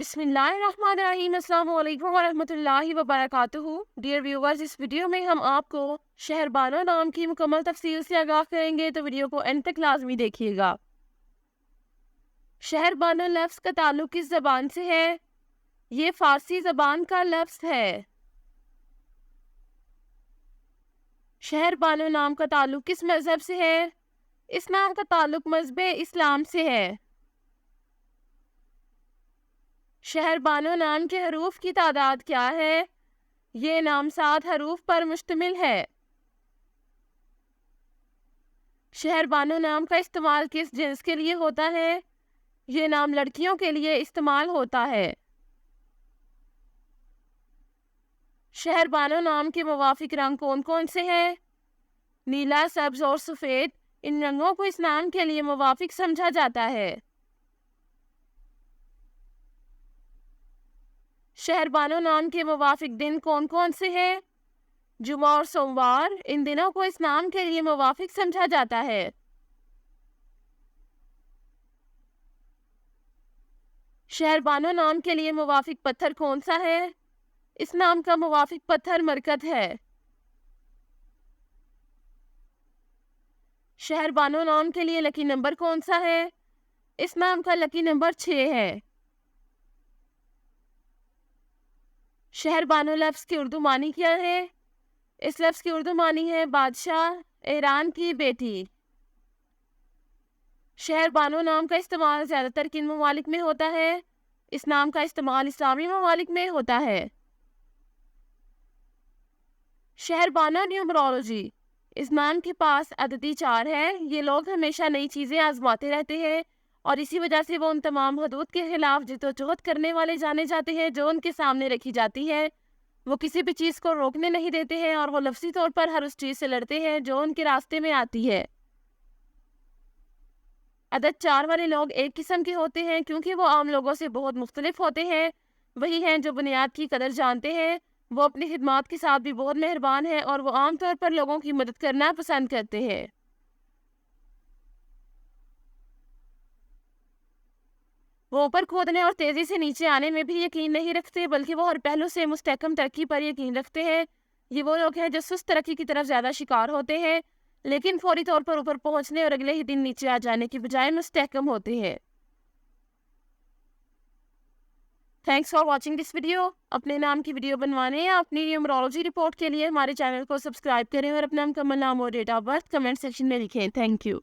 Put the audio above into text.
بسم اللہ الرحمن الرحیم۔ السلام علیکم ورحمۃ اللہ وبرکاتہ۔ ڈیئر ویورز، اس ویڈیو میں ہم آپ کو شہر بانو نام کی مکمل تفصیل سے آگاہ کریں گے، تو ویڈیو کو اینڈ تک لازمی دیکھیے گا۔ شہر بانو لفظ کا تعلق کس زبان سے ہے؟ یہ فارسی زبان کا لفظ ہے۔ شہر بانو نام کا تعلق کس مذہب سے ہے؟ اس نام کا تعلق مذہب اسلام سے ہے۔ شہر بانو نام کے حروف کی تعداد کیا ہے؟ یہ نام 7 حروف پر مشتمل ہے۔ شہر بانو نام کا استعمال کس جنس کے لیے ہوتا ہے؟ یہ نام لڑکیوں کے لیے استعمال ہوتا ہے۔ شہر بانو نام کے موافق رنگ کون کون سے ہیں؟ نیلا، سبز اور سفید، ان رنگوں کو اس نام کے لیے موافق سمجھا جاتا ہے۔ شہر بانو نام کے موافق دن کون کون سے ہیں؟ جمعہ اور سوموار، ان دنوں کو اس نام کے لیے موافق سمجھا جاتا ہے۔ شہر بانو نام کے لیے موافق پتھر کون سا ہے؟ اس نام کا موافق پتھر مرکت ہے۔ شہر بانو نام کے لیے لکی نمبر کون سا ہے؟ اس نام کا لکی نمبر 6 ہے۔ شہر بانو لفظ کی اردو معنی کیا ہے؟ اس لفظ کی اردو معنی ہے بادشاہ ایران کی بیٹی۔ شہر بانو نام کا استعمال زیادہ تر کن ممالک میں ہوتا ہے؟ اس نام کا استعمال اسلامی ممالک میں ہوتا ہے۔ شہر بانو نیومرولوجی، اس نام کے پاس عددی 4 ہے۔ یہ لوگ ہمیشہ نئی چیزیں آزماتے رہتے ہیں اور اسی وجہ سے وہ ان تمام حدود کے خلاف جدوجہد کرنے والے جانے جاتے ہیں جو ان کے سامنے رکھی جاتی ہے۔ وہ کسی بھی چیز کو روکنے نہیں دیتے ہیں اور وہ لفظی طور پر ہر اس چیز سے لڑتے ہیں جو ان کے راستے میں آتی ہے۔ عدد 4 والے لوگ ایک قسم کے ہوتے ہیں کیونکہ وہ عام لوگوں سے بہت مختلف ہوتے ہیں۔ وہی ہیں جو بنیاد کی قدر جانتے ہیں۔ وہ اپنی خدمات کے ساتھ بھی بہت مہربان ہیں اور وہ عام طور پر لوگوں کی مدد کرنا پسند کرتے ہیں۔ وہ اوپر کودنے اور تیزی سے نیچے آنے میں بھی یقین نہیں رکھتے، بلکہ وہ ہر پہلو سے مستحکم ترقی پر یقین رکھتے ہیں۔ یہ وہ لوگ ہیں جو سست ترقی کی طرف زیادہ شکار ہوتے ہیں، لیکن فوری طور پر اوپر پہنچنے اور اگلے ہی دن نیچے آ جانے کی بجائے مستحکم ہوتے ہیں۔ Thanks for watching this video. اپنے نام کی ویڈیو بنوانے یا اپنی نیومرولوجی رپورٹ کے لیے ہمارے چینل کو سبسکرائب کریں اور اپنا مکمل نام اور date of birth comment section میں لکھیں۔ Thank you.